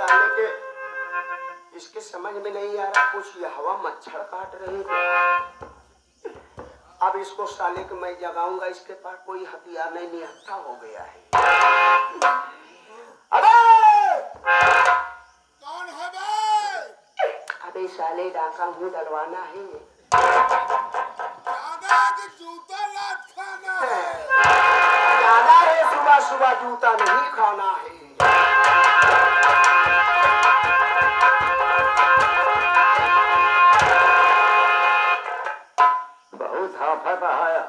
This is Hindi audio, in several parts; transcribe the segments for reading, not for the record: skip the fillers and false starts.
साले के इसके समझ में नहीं आ रहा, कुछ ये हवा मच्छर काट रही है। अब इसको साले के मैं जगाऊंगा, इसके पास कोई हथियार नहीं, निहत्था हो गया है। अबे कौन है बे? अबे साले डाका मुंह डलवाना है, ज्यादा कि जूता लात खाना है। ज्यादा है, सुबह सुबह जूता नहीं खाना है। बहुत हाफत आया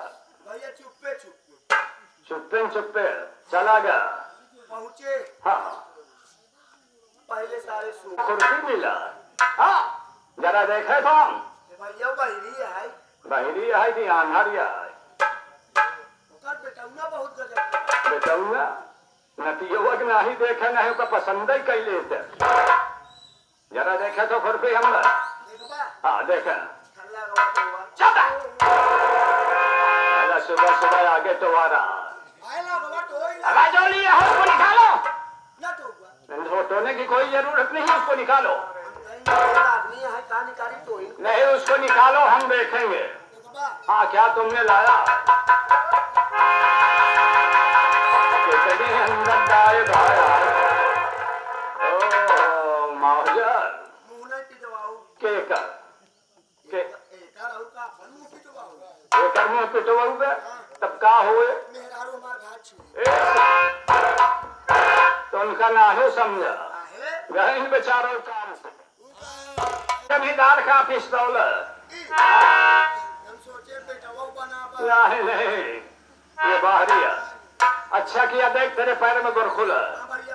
भैया चुप्पे चुप्पे चुप्पे चुप्पे चला गया। पहुंचे हाँ पहले सारे सुन कुर्सी मिला। हाँ जरा देखे तो भैया बहरी है, बहरी है कि आन्हरिया है? ओकर बेटौना बहुत गजब बेटौना नतियवक नहीं देखे नहीं का पसंद ही कैले थे। जरा देखे तो खुरपी हमला। देखबा हाँ देखे ठल्ला गवा तो हुआ चला सुबह सुबह आगे तो आ रहा। आयला गवा तो होइला आवाज जो लिया है उसको निकालो। ना तो हुआ रोटने की कोई जरूरत नहीं है, उसको निकालो। आदमी है कहानीकारी तो ही नहीं उसको निकालो, हम देखेंगे। देखबा हाँ क्या तुमने लाया? कितनी अंदर दाए भाया। ओ माहौजर मुंह नहीं पिटवाओ के कर के एकर और का अपन मुंह पिटवाओ। एकर मुंह पिटवाऊ बे तब का होए? मेहरारू हमार घाट छुए तो उनका नाहे समझा आहे गए इन बेचारों काम से जमींदार का पिस्तौल। हम सोचे बेटवा बना नहीं नहीं ये बाहरी है। अच्छा किया देख तेरे पैर में गुरखुल है। भैया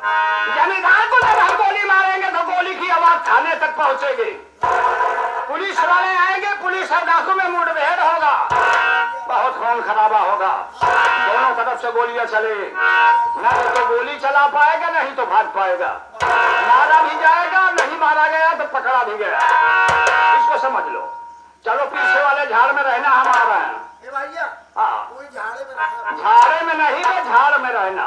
जमींदार को जब हम गोली मारेंगे तो गोली की आवाज थाने तक पहुंचेगी। पुलिस वाले आएंगे, पुलिस और डाकू में मुठभेड़ होगा, बहुत खून खराबा होगा। दोनों तरफ से गोलियां चले, ना तो गोली चला पाएगा नहीं तो भाग पाएगा। मारा भी जाएगा, नहीं मारा गया तो पकड़ा भी गया। इसको समझ लो। चलो पीछे वाले झाड़ में रहना, हम आ रहे हैं। ए भैया हाँ कोई झाड़े में रहा झाड़े में नहीं तो झाड़ में रहना।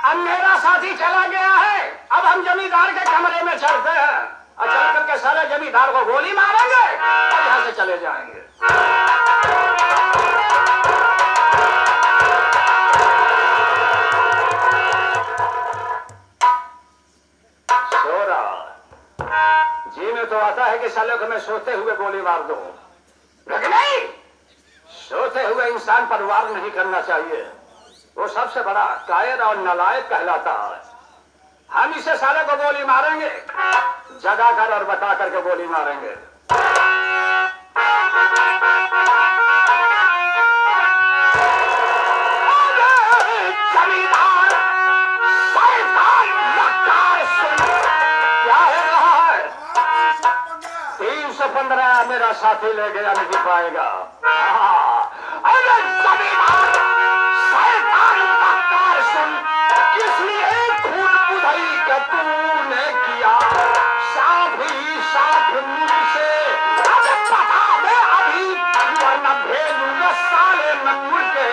अब मेरा साथी चला गया है, अब हम जमींदार के कमरे में चलते हैं और चल करके सारे जमींदार को गोली मारेंगे और यहाँ से चले जाएंगे। सो रहा जी में तो आता है कि साले को मैं सोते हुए गोली मार दूं, लेकिन नहीं, सोते हुए इंसान पर वार नहीं करना चाहिए। वो सबसे बड़ा कायर और नालायक कहलाता है। हम इसे साले को गोली मारेंगे, जगा कर और बता करके गोली मारेंगे। जमींदार शैतान मक्कार सुन, क्या हो रहा है? 315 मेरा साथी ले गया नहीं पाएगा। अरे जमींदार शैतान मक्कार सुन, इसलिए खून बुधाई के तूने किया साथ ही साथ मुझसे। अब बता दे अभी वरना भेजूंगा साले नंबर के।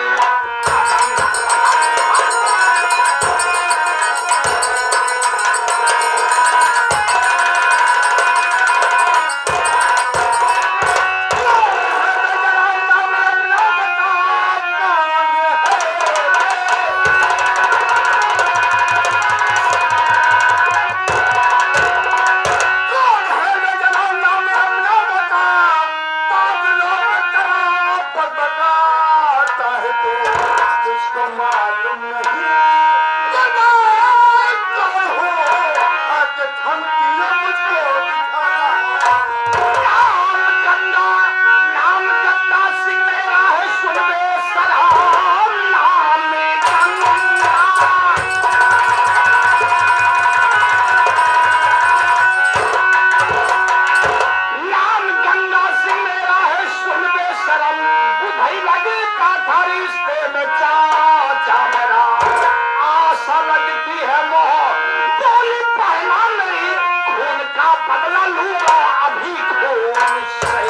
बदला लूंगा अभी खून से।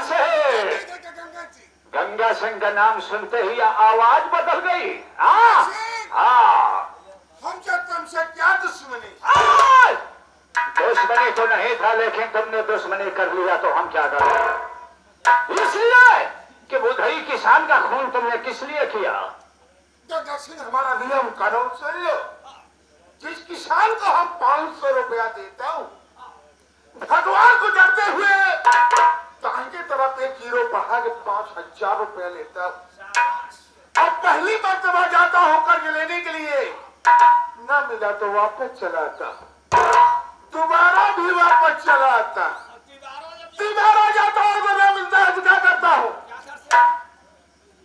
से गंगा जी गंगा सिंह का नाम सुनते ही आवाज बदल गई। हाँ हाँ, हमसे तुमसे क्या दुश्मनी? दुश्मनी तो नहीं था, लेकिन तुमने दुश्मनी कर लिया तो हम क्या करें? इसलिए कि बुधई किसान का खून तुमने किस लिए किया? गंगा सिंह, हमारा नियम कानून सुन लो। जिस किसान को हम 500 रुपया देता हूँ, भगवान को डरते हुए दाहिने तरफ 1 जीरो बढ़ा के 5000 रुपया लेता हूँ। अब पहली मर्तबा जाता हूँ कर्ज लेने के लिए, ना मिला तो वापस चला आता, दोबारा भी वापस चला आता, दोबारा जाता हूँ तो ना मिलता है तो क्या करता हूँ?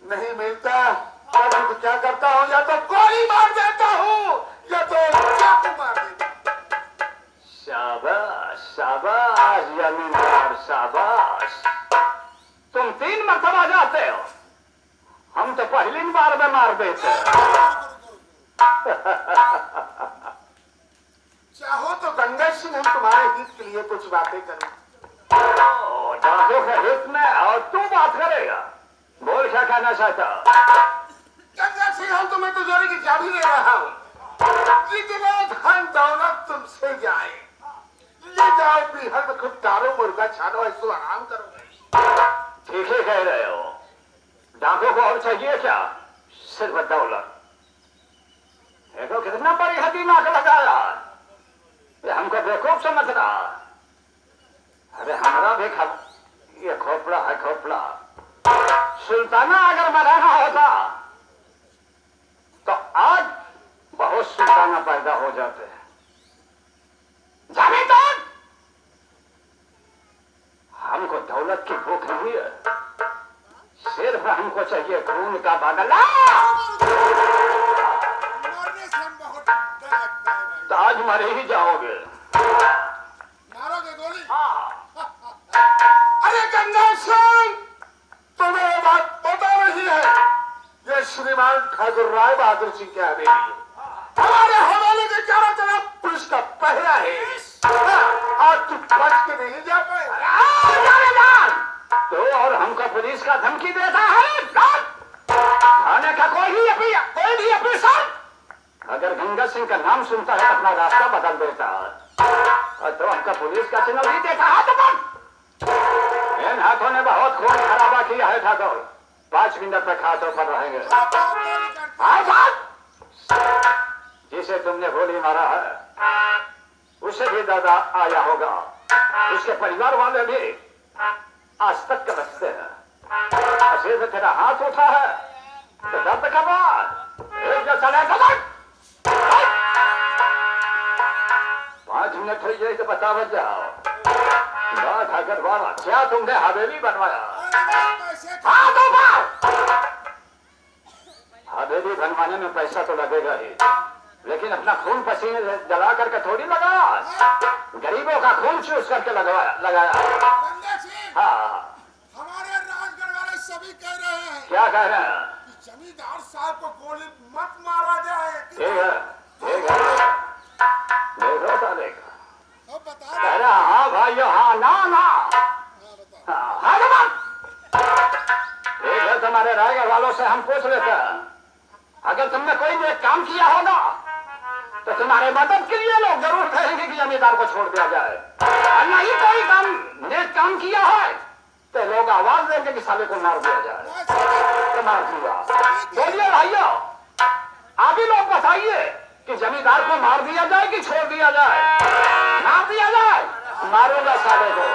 नहीं मिलता तो क्या करता हूँ? या तो गोली मार देता हूँ या तो चाकू मार देता हूँ। शाबाश शाबाश जमींदार शाबाश, तुम 3 मरतबा जाते हो, हम तो पहली बार में मार देते हैं। चाहो तो गंगा सिंह हम तुम्हारे हित के लिए कुछ बातें करें। डाकू के हित में और तू बात करेगा? बोल क्या कहना चाहता? गंगा सिंह, हम तुम्हें तिजोरी की चाबी दे रहा हूँ। जितना धन दौलत तुमसे जाए ले जाओ, बिहार में खूब दारो मुर्गा छानो, ऐसो आराम करोगे। ठीक ही कह रहे हो। डाकू को और चाहिए क्या? सिर्फ दौलत। देखो कितना बड़ी दिमाग लगाया, ये हमको बेवकूफ समझ रहा। अरे हमारा भी ये खोपड़ा है खोपड़ा। सुल्ताना अगर बनाना होता तो आज बहुत सुल्ताना पैदा हो जाते हैं। जमींदार, हमको दौलत की भूख नहीं है, सिर्फ हमको चाहिए खून का बदला। मरने से हम बहुत डर लगता है भाई। तो आज मर ही जाओगे। मारोगे गोली? अरे गंगा सिंह, तुम्हें ये बात पता नहीं है, ये श्रीमान ठाकुर राय बहादुर सिंह की हवेली है। हमारे हवेली के चारों तरफ पुलिस का पहरा है। आज तू बच के नहीं जा पाए। तो और हमको पुलिस का धमकी देता है? थाने का कोई भी अफसर अगर गंगा सिंह का नाम सुनता है अपना रास्ता बदल देता है, और तो हमका पुलिस का चुनौती देता है। तो इन हाथों ने बहुत खून खराबा किया है ठाकुर, 5 मिनट तक हाथों पर रहेंगे। जिसे तुमने गोली मारा है उसे भी दर्द आया होगा, उसके परिवार वाले भी आज तक करते हैं। सिर्फ तेरा हाथ उठा है तो दर्द का बाद एक जो चले तो 5 मिनट हो जाए तो बता बच जाओ। बात अगर वाला क्या तुमने हवेली बनवाया? हाँ तो हवेली बनवाने में पैसा तो लगेगा ही, लेकिन अपना खून पसीने जला करके थोड़ी लगाया, गरीबों का खून चूस करके लगाया। हाँ, हमारे राजगढ़ वाले सभी कह रहे हैं। क्या कह रहे हैं? कि जमींदार साहब को गोली मत मारा जाए। ठीक है ठीक है, देखो तो देखो। अब बता कह रहा हाँ भाइयों, हाँ ना ना हाँ जवाब। ठीक है, तुम्हारे रायगढ़ वालों से हम पूछ लेते हैं, अगर तुमने कोई नेक काम किया होगा तो तुम्हारे मदद के लिए लोग जरूर कहेंगे कि जमींदार को छोड़ दिया जाए, और नहीं कोई काम नेक काम किया है तो लोग आवाज देंगे कि साले को मार दिया जाए। तो मार दिया। बोलिए भाइयों, आप ही लोग बताइए कि जमींदार को मार दिया जाए कि छोड़ दिया जाए? मार दिया जाए। मारूंगा साले को।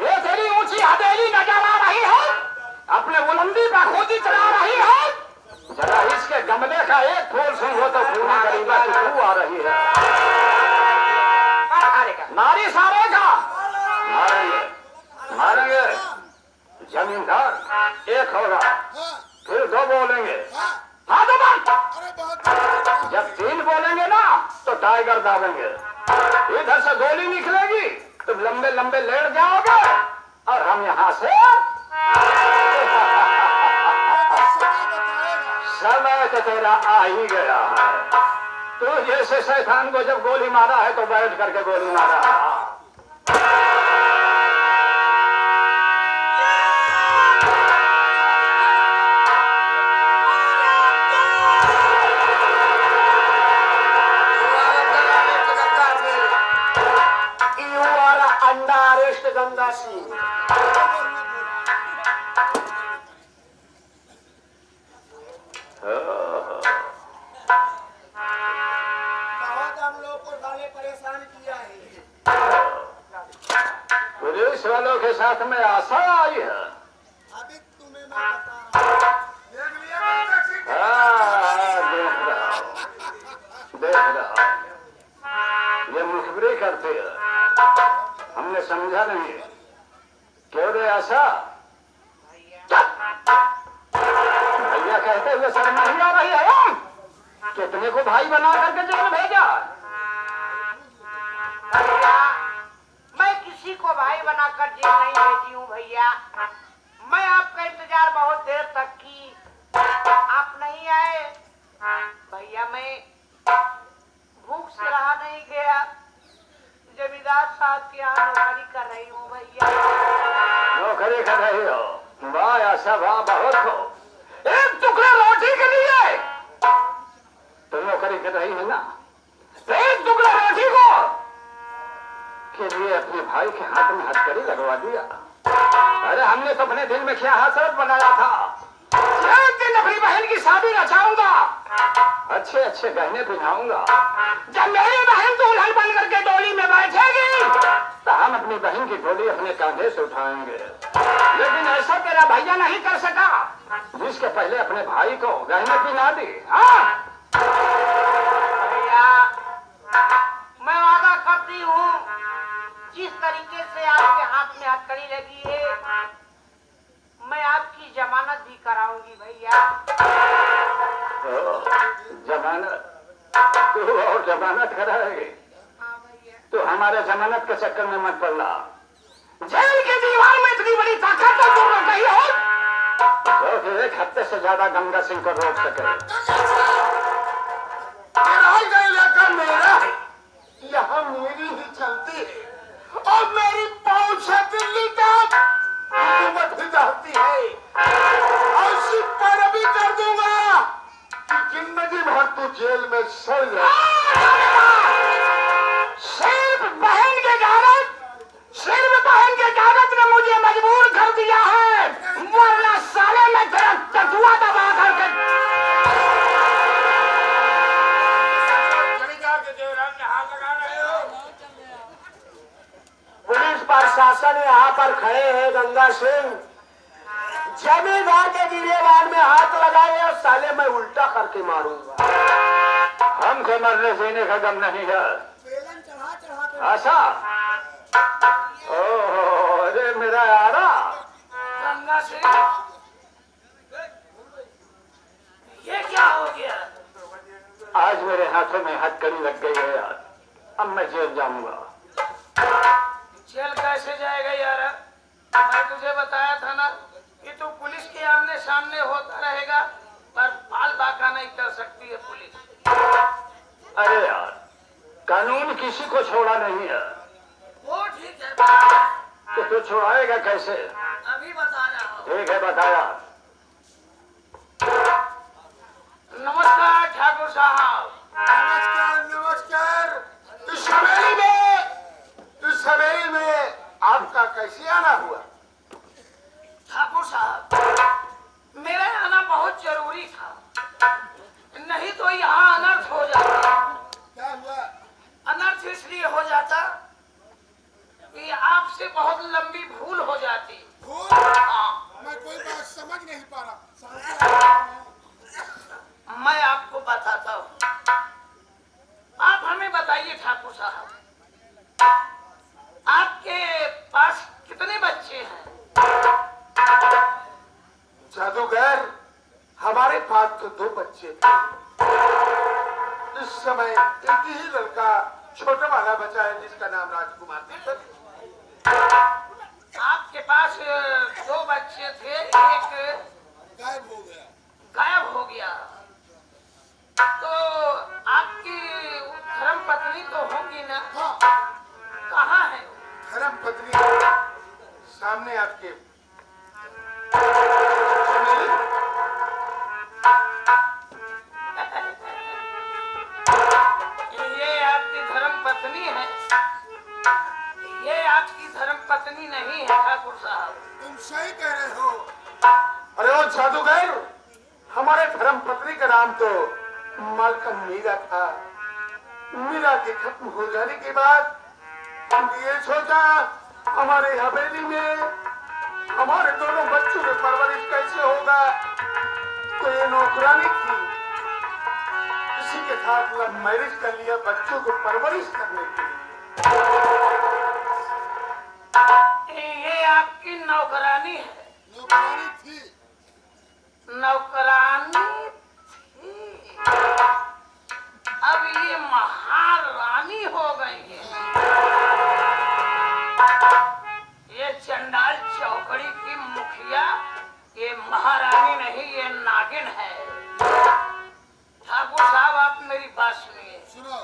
ये तेरी ऊंची हवेली नजर आ रही है, अपने बुलंदी पर खोजी चला रही है, जरा इसके गमले का एक फूल सुन हो तो खूनी गरीबा की बू आ रही है। नारी सारे का मारेंगे मारेंगे। जमींदार एक होगा, फिर 2 बोलेंगे, हाँ तो बात। जब 3 बोलेंगे ना तो टाइगर दाबेंगे, इधर से गोली निकलेगी, तुम लंबे लंबे लेट जाओगे और हम यहाँ से समय तो तेरा आ ही गया है। तो जैसे शैतान को जब गोली मारा है तो बैठ करके गोली मारा। हाथ में आशा आई है। अभी तुम्हें मैं बता रहा हूँ। देख लिया गंगा सिंह? देख रहा ये मुखबिरी करते हैं, हमने समझा नहीं। क्यों रे आशा? भैया कहते हुए शर्म नहीं आ रही है? कितने को भाई बना करके जेल भेजा? भैया मैं किसी को भाई बनाकर जेल नहीं भेजी हूँ भैया। मैं आपका इंतजार बहुत देर तक की, आप नहीं आए। भैया मैं भूख से रहा नहीं गया, जमींदार साहब के यहाँ नौकरी कर रही हूँ भैया। नौकरी कर रही हो? वाह आशा वाह, बहुत हो। एक टुकड़े रोटी के लिए तो नौकरी कर रही है ना? एक टुकड़े रोटी को के लिए अपने भाई के हाथ में हथकड़ी लगवा दिया। अरे हमने तो अपने दिल में क्या हसरत बनाया था, एक दिन अपनी बहन की शादी रचाऊंगा, अच्छे अच्छे गहने पहनाऊंगा। जब मेरी बहन दुल्हन बन करके डोली में बैठेगी तो हम अपनी बहन की डोली अपने कंधे से उठाएंगे। लेकिन ऐसा तेरा भैया नहीं कर सका, जिसके पहले अपने भाई को गहने पहना दी। भैया मैं वादा करती हूँ, जिस तरीके से आपके हाथ में हथकड़ी लगी है, मैं आपकी जमानत भी कराऊंगी भैया। जमानत? तू और जमानत कराएगी? हाँ भैया। तो हमारे जमानत के चक्कर में मत पड़ना। जेल की दीवार में इतनी बड़ी ताकत तो तुम लोग नहीं हो जो कि एक हफ्ते से ज्यादा गंगा सिंह को रोक सके। इलाका मेरा है, यहाँ मेरी ही चलती है और मेरी पहुंच है दिल्ली तक। हुकूमत भी चाहती है और सिर्फ पर भी कर दूंगा कि जिंदगी भर तू जेल में सड़ जाए। सिर्फ बहन के कागज ने मुझे मजबूर कर दिया है, वरना साले में तेरा तटुआ दबा करके पुलिस प्रशासन यहाँ पर खड़े हैं। गंगा सिंह जमींदार के गिरेबान में हाथ लगाए और साले मैं उल्टा करके मारूंगा। हमको मरने देने का गम नहीं है। बेलन चढ़ा चढ़ा के आशा, ओह अरे मेरा यारा, गंगा सिंह ये क्या हो गया? आज मेरे हाथों में हथकड़ी लग गई है यार, अब मैं जेल जाऊंगा। जेल कैसे जाएगा यार? मैं तुझे बताया था ना कि तू पुलिस के आमने सामने होता रहेगा, पर बाल बाका नहीं कर सकती है पुलिस। अरे यार, कानून किसी को छोड़ा नहीं है। वो ठीक है, तो तू छुड़ाएगा कैसे? अभी बता रहा हूँ। ठीक है बताया। नमस्कार ठाकुर साहब। नमस्कार नमस्कार। इस हवेली में आपका कैसे आना हुआ? ठाकुर साहब मेरा आना बहुत जरूरी था, नहीं तो यहाँ अनर्थ हो जाता। क्या हुआ? अनर्थ इसलिए हो जाता कि आपसे बहुत लंबी भूल हो जाती। भूल? हाँ, मैं कोई बात समझ नहीं पा रहा। मैं आपको बताता हूँ। आप हमें बताइए ठाकुर साहब, आपके पास कितने बच्चे हैं? जादूगर, हमारे पास तो 2 बच्चे थे। इस समय एक ही लड़का छोटा वाला बचा है जिसका नाम राजकुमार दीपक है। आपके पास 2 बच्चे थे, एक गायब हो गया। गायब हो गया। तो आपकी धर्म पत्नी तो होगी ना? हाँ, कहाँ है? धर्म पत्नी सामने आपके ये आपकी धर्म पत्नी है, ये आपकी धर्म पत्नी नहीं है ठाकुर साहब। तुम सही कह रहे हो। अरे वो जादूगर, हमारे धर्म पत्नी का नाम तो मालकम मीरा था। मीरा के खत्म हो जाने के बाद हमने ये सोचा हमारे हवेली में हमारे दोनों बच्चों की परवरिश कैसे होगा? तो ये नौकरानी थी, किसी के साथ लव मैरिज कर लिया बच्चों को परवरिश करने के लिए। ये आपकी नौकरानी है? नौकरानी थी। नौकरानी थी, अब ये महारानी हो गई है। ये चंडाल चौकड़ी की मुखिया ये महारानी नहीं, ये नागिन है। ठाकुर साहब आप मेरी बात सुनिए। सुनो।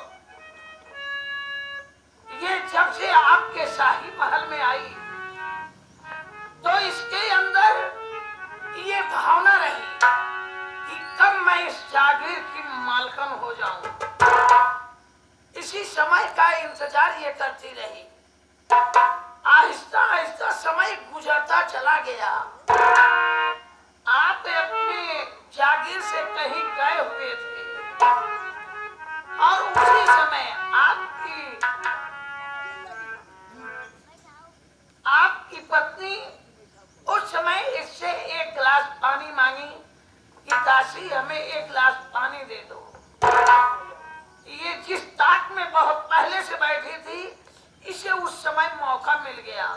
ये जब से आपके शाही महल में आई तो इसके अंदर ये भावना रही कि कब मैं इस जागीर की मालकन हो जाऊं। इसी समय का इंतजार ये करती रही। आहिस्ता आहिस्ता समय गुजरता चला गया। आप अपने जागीर से कहीं गए हुए थे और उसी समय आपकी पत्नी उस समय इससे एक गिलास पानी मांगी कि दासी हमें एक गिलास पानी दे दो। ये जिस ताक में बहुत पहले से बैठी थी इसे उस समय मौका मिल गया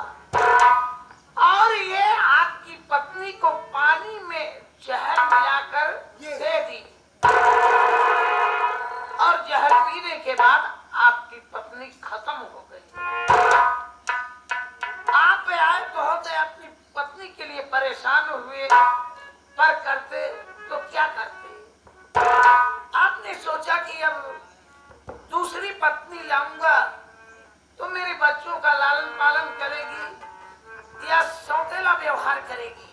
और ये आपकी पत्नी को पानी में जहर मिलाकर दे दी और जहर पीने के बाद आपकी पत्नी खत्म हो गई। आप आए बहुत है, अपनी पत्नी के लिए परेशान हुए, पर करते तो क्या करते? आपने सोचा कि अब दूसरी पत्नी लाऊंगा तो मेरे बच्चों का लालन पालन करेगी या सौतेला व्यवहार करेगी।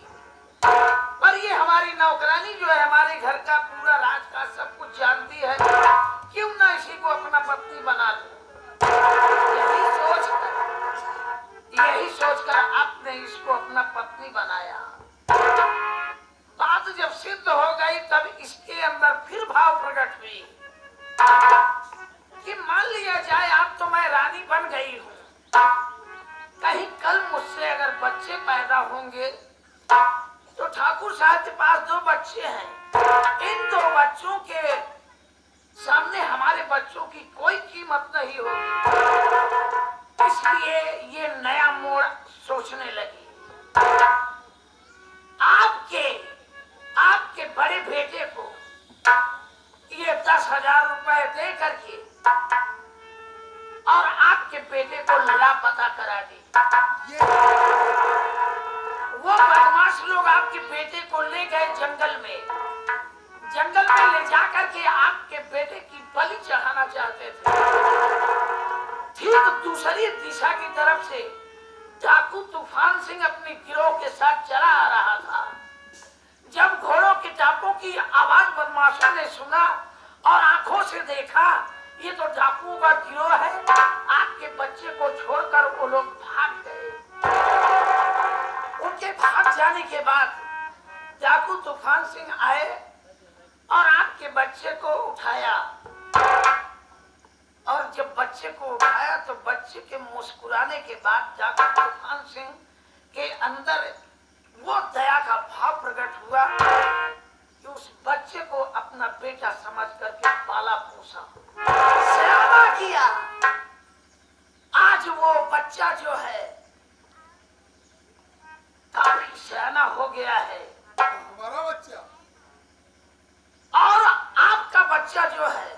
पर ये हमारी नौकरानी जो है हमारे घर का पूरा राज का सब कुछ जानती है, क्यों ना इसी को अपना पत्नी बना लूं। यही सोचकर आपने इसको अपना पत्नी बनाया। बात जब सिद्ध हो गई तब इसके अंदर फिर भाव प्रकट हुई कि मान लिया जाए अब तो मैं रानी बन गई हूँ, कहीं कल मुझसे अगर बच्चे पैदा होंगे तो ठाकुर साहब के पास 2 बच्चे हैं। इन 2 बच्चों के सामने हमारे बच्चों की कोई कीमत नहीं होगी। इसलिए ये नया मोड़ सोचने लगी। आपके बड़े बेटे को ये 10,000 रुपए दे करके और आपके बेटे को लापता करा दी। वो बदमाश लोग आपके बेटे को ले गए जंगल में ले जाकर के आपके बेटे की बलि चढ़ाना चाहते थे। ठीक दूसरी दिशा की तरफ से डाकू तूफान सिंह अपनी गिरोह के साथ चला आ रहा था। जब घोड़ों के टापों की आवाज बदमाशों ने सुना और आंखों से देखा ये तो डाकुओं का गिरोह है, आपके बच्चे को छोड़कर वो लोग भाग गए। उनके भाग जाने के बाद डाकू तूफान सिंह आए और आपके बच्चे को उठाया और जब बच्चे को उठाया तो बच्चे के मुस्कुराने के बाद डाकू तूफान सिंह के अंदर वो दया का भाव प्रकट हुआ कि उस बच्चे को अपना बेटा समझ करके पाला पोसा, सयाना किया। आज वो बच्चा जो है काफी सयाना हो गया है। हमारा बच्चा और आपका बच्चा जो है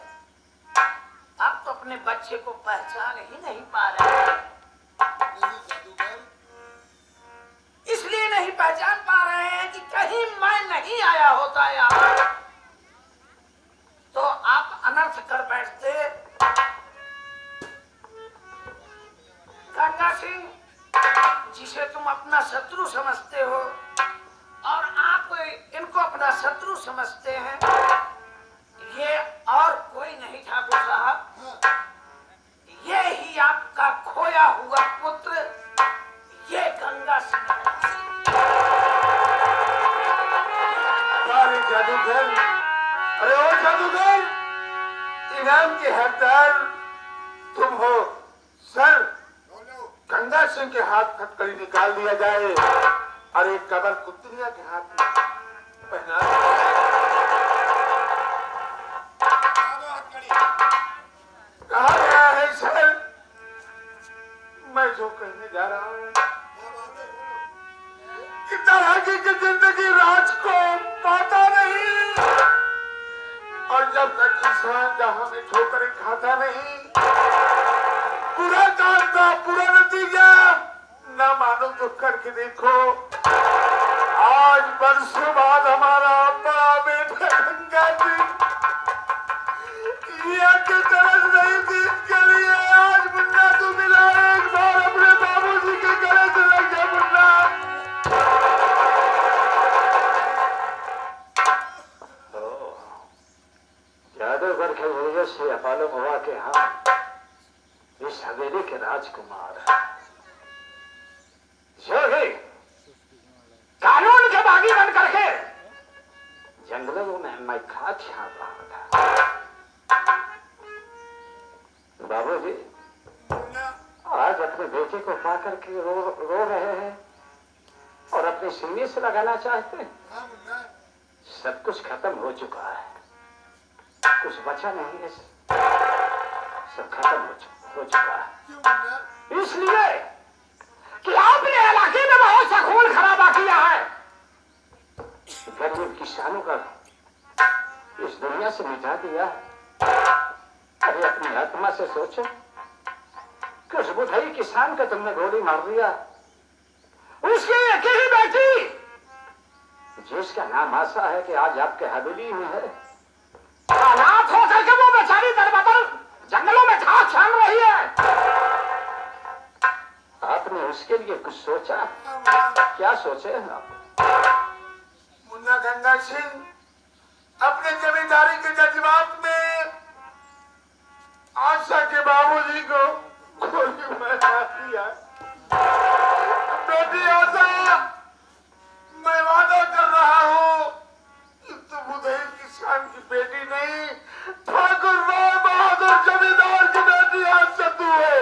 आप तो अपने बच्चे को पहचान ही नहीं पा रहे हैं। नहीं जादूगर, इसलिए नहीं पहचान पा रहे हैं कि कहीं मैं नहीं आया होता यहाँ तो आप अनर्थ कर बैठते। गंगा सिंह जिसे तुम अपना शत्रु समझते हो और आप इनको अपना शत्रु समझते हैं, ये और कोई नहीं ठाकुर साहब, ये ही आपका खोया हुआ पुत्र ये गंगा सिंह है। अरे जादूगर, अरे ओ जादूगर, इनाम के हकदार तुम हो। सर, बोलो। गंगा सिंह के हाथ हथकड़ी निकाल दिया जाए और एक कबर कुतरिया के हाथ में पहना कहा गया है सर, मैं जो कहने जा रहा हूँ कि तरह की जिंदगी राज को पाता नहीं, और जब तक इंसान जहां में ठोकर खाता नहीं, पूरा काम का पूरा नतीजा ना मानो तो करके देखो। आज बरसों बाद हमारा बड़ा बेटा गंगा सिंह की तरस नहीं थी, इसके लिए आज मुन्ना तू मिला, एक बार अपने बाबूजी के गले से लग जा मुन्ना। जादूगर के वजह से मालूम हुआ कि हम इस हवेली के राजकुमार योगी कानून के बागी बन करके जंगलों में मैं खाद छाप रहा था। बाबूजी आज अपने बेटे को पा करके रो रहे हैं और अपने सीने से लगाना चाहते हैं। सब कुछ खत्म हो चुका है, कुछ बचा नहीं है, सब खत्म हो चुका है। इसलिए कि आपने इलाके में बहुत सा खून खराबा किया है, गरीब किसानों का इस दुनिया से मिटा दिया। अरे अपनी आत्मा से सोचो कि उस बुढ़ई किसान का तुमने गोली मार दिया, उसकी एक ही बेटी जिसका नाम आशा है कि आज आपके हवेली में है, अनाथ होकर के वो बेचारी दरबदर जंगलों में घास छान रही है। आपने उसके लिए कुछ सोचा? क्या सोचे आप? मुन्ना गंगा सिंह अपने जमींदारी के जज्बात में आशा के बाबूजी को गोली मार दिया। बेटी आशा, मैं वादा कर रहा हूँ कि तू बुधेल किसान की बेटी नहीं, ठाकुर राय बहादुर जमींदार की बेटी आज से तू है।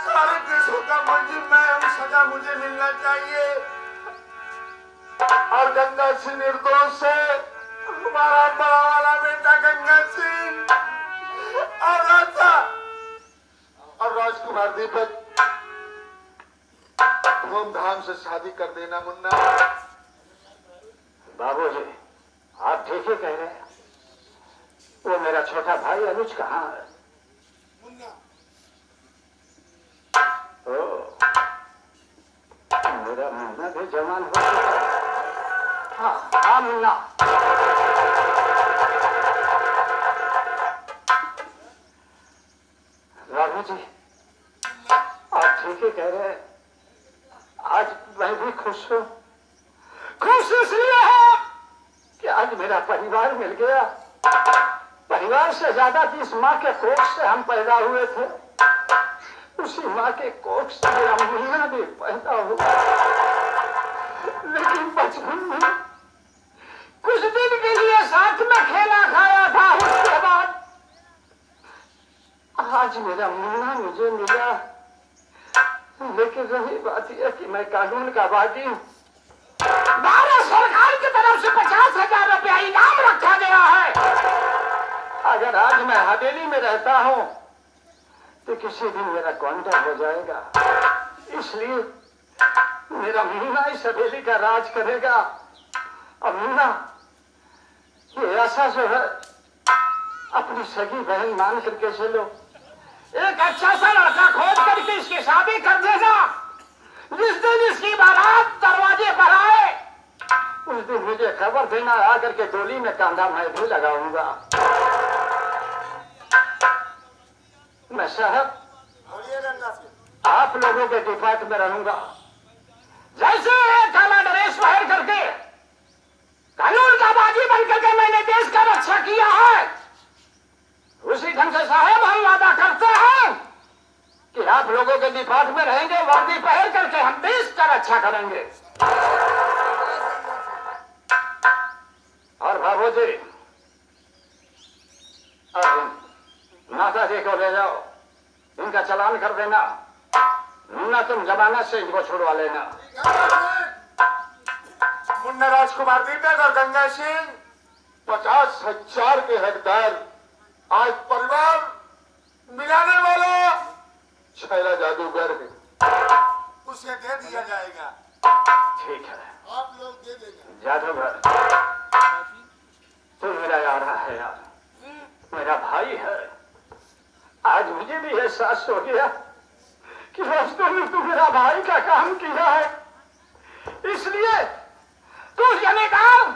सारे केसों का मुलजिम मैं हूँ, सजा मुझे मिलना चाहिए, और गंगा सिंह निर्दोष है। हमारा बड़ा वाला बेटा गंगा सिंह और राजा और राजकुमार दीपक धूमधाम से शादी कर देना मुन्ना। बाबूजी आप ठीक ही कह रहे हैं। वो मेरा छोटा भाई अनुज कहाँ है? मेरा मुन्ना भी जवान हो चुका है। हाँ मुन्ना, राघव जी आप ठीक ही कह रहे हैं। आज मैं भी खुश हूँ। खुश इसलिए है कि आज मेरा परिवार मिल गया। परिवार से ज्यादा जिस माँ के कोख से हम पैदा हुए थे, उसी माँ के कोख से मेरा मुन्ना भी पैदा हुआ। लेकिन बचपन में कुछ दिन के लिए साथ में खेला खाया था, उसके बाद आज मेरा मुन्ना मुझे मिला। लेकिन रही बात यह कि मैं कानून का बागी हूँ। भारत सरकार की तरफ से 50,000 रुपया इनाम रखा गया है। अगर आज मैं हवेली में रहता हूँ तो किसी दिन मेरा काउंटर हो जाएगा। इसलिए मेरा मुन्ना इस हवेली का राज करेगा। और मुन्ना ये ऐसा जो है अपनी सगी बहन मान करके चलो, एक अच्छा सा लड़का खोज करके इसकी शादी कर देगा। जिस दिन इसकी बारात दरवाजे पर आए उस दिन मुझे खबर देना, आकर के डोली में कांधा मैं भी लगाऊंगा। मैं साहब आप लोगों के डिपार्ट में रहूंगा। जैसे काला ड्रेस पहन करके कानून का बागी बन करके मैंने देश का रक्षा किया है, उसी ढंग से साहब हम वादा करते हैं कि आप लोगों के डिपार्ट में रहेंगे, वर्दी पहन करके हम देश का रक्षा करेंगे। और बाबू जी माता जी को ले जाओ, इनका चालान कर देना, ना तुम जमानत से इनको छुड़वा लेना। मुन्ना राजकुमार दीपक और गंगा सिंह 50,000 के हकदार आज परिवार मिलाने वाला छैला जादूगर है, उसे दे दिया जाएगा। ठीक है आप लोग दे देंगे। जादूगर, तू मेरा यार है यार, मेरा भाई है। आज मुझे भी एहसास हो गया कि वास्तव में तू मेरा भाई का काम किया है, इसलिए तू जमींदार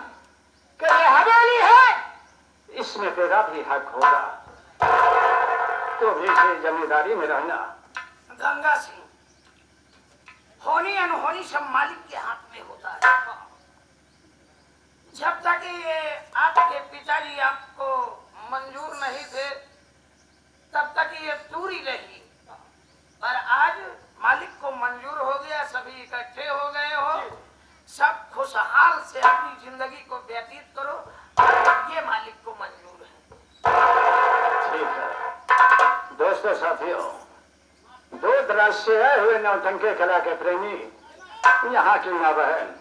के ये हवेली है, इसमें तेरा भी हक होगा, तो भी इसे जमींदारी में रहना। गंगा सिंह, होनी अनहोनी सब मालिक के हाथ में होता है। जब तक ये आपके पिताजी आपको मंजूर नहीं थे तब तक ये दूरी रही, पर आज मालिक को मंजूर हो गया, सभी इकट्ठे हो गए हो, सब खुशहाल से अपनी जिंदगी को व्यतीत करो, ये मालिक को मंजूर है। ठीक है दोस्तों साथियों, दो दराज से आए हुए नौटंके कला के प्रेमी यहाँ की माँ बहन